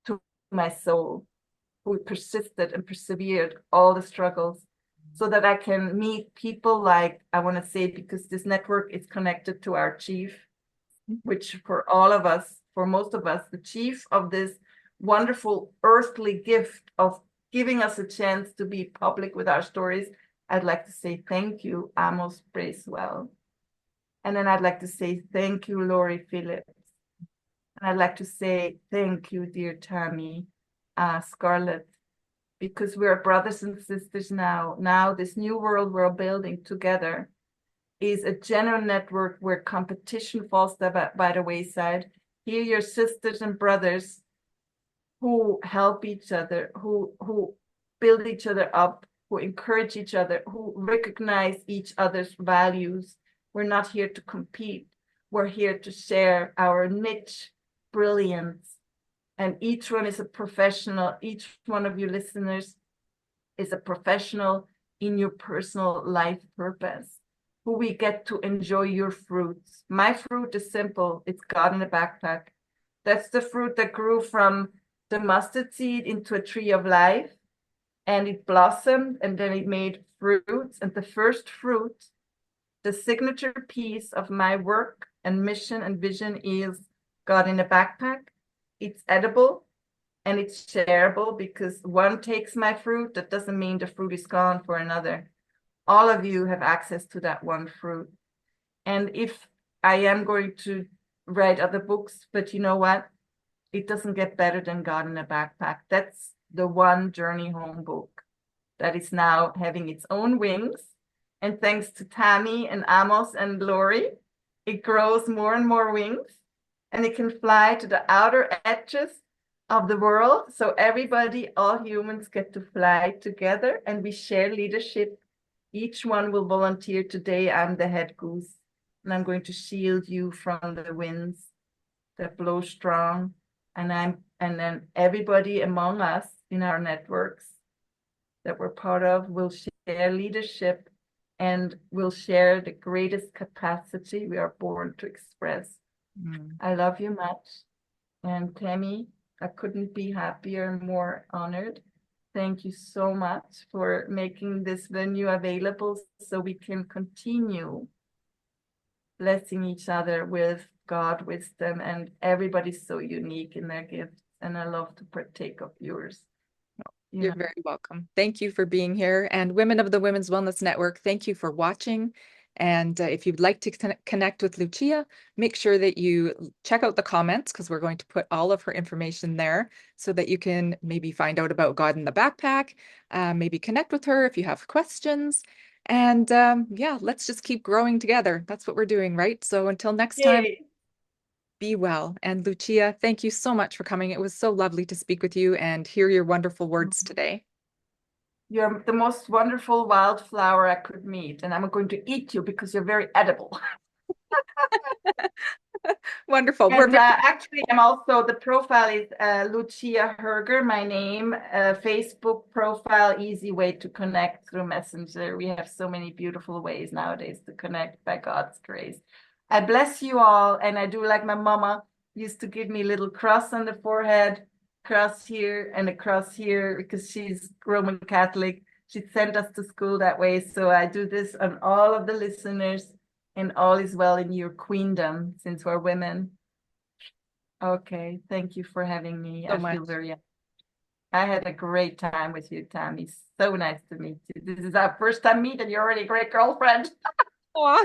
[SPEAKER 2] to my soul, who persisted and persevered all the struggles, so that I can meet people like, I want to say, because this network is connected to our chief, which for all of us, for most of us, the chief of this wonderful earthly gift of giving us a chance to be public with our stories. I'd like to say thank you, Amos Bracewell. And then I'd like to say thank you, Lori Phillips. And I'd like to say thank you, dear Tammy, Scarlett, because we're brothers and sisters now. Now this new world we're building together is a general network where competition falls by the wayside. Here you're sisters and brothers who help each other, who build each other up, who encourage each other, who recognize each other's values. We're not here to compete. We're here to share our niche brilliance. And each one is a professional. Each one of you listeners is a professional in your personal life purpose, who we get to enjoy your fruits. My fruit is simple. It's God in a backpack. That's the fruit that grew from the mustard seed into a tree of life, and it blossomed, and then it made fruits. And the first fruit, the signature piece of my work and mission and vision, is God in a backpack. It's edible and it's shareable, because one takes my fruit, that doesn't mean the fruit is gone for another. All of you have access to that one fruit. And if I am going to write other books, but you know what? It doesn't get better than God in a Backpack. That's the one journey home book that is now having its own wings. And thanks to Tammy and Amos and Lori, it grows more and more wings, and it can fly to the outer edges of the world. So everybody, all humans, get to fly together, and we share leadership. Each one will volunteer. Today, I'm the head goose, and I'm going to shield you from the winds that blow strong. And then everybody among us in our networks that we're part of will share leadership and will share the greatest capacity we are born to express.
[SPEAKER 1] Mm.
[SPEAKER 2] I love you much. And Tammy, I couldn't be happier and more honored. Thank you so much for making this venue available so we can continue blessing each other with God wisdom. And everybody's so unique in their gifts. And I love to partake of yours. You
[SPEAKER 1] You're
[SPEAKER 2] know,
[SPEAKER 1] very welcome. Thank you for being here. And Women of the Women's Wellness Network, thank you for watching. And if you'd like to connect with Lucia, make sure that you check out the comments because we're going to put all of her information there so that you can maybe find out about God in the Backpack, maybe connect with her if you have questions. And yeah, let's just keep growing together. That's what we're doing, right? So until next time,
[SPEAKER 2] yay.
[SPEAKER 1] be well. And Lucia, thank you so much for coming. It was so lovely to speak with you and hear your wonderful words today.
[SPEAKER 2] You're the most wonderful wildflower I could meet, and I'm going to eat you because you're very edible.
[SPEAKER 1] Wonderful. We're
[SPEAKER 2] And
[SPEAKER 1] very
[SPEAKER 2] actually, I'm also, the profile is Lucia Herger, my name, Facebook profile, easy way to connect through Messenger. We have so many beautiful ways nowadays to connect by God's grace. I bless you all, and I do like my mama used to give me a little cross on the forehead, cross here and a cross here, because she's Roman Catholic. She sent us to school that way. So I do this on all of the listeners, and all is well in your queendom, since we're women. Okay, thank you for having me.
[SPEAKER 1] so
[SPEAKER 2] I
[SPEAKER 1] much.
[SPEAKER 2] feel I had a great time with you, Tammy. So nice to meet you. This is our first time meet, and you're already a great girlfriend.
[SPEAKER 1] Aw.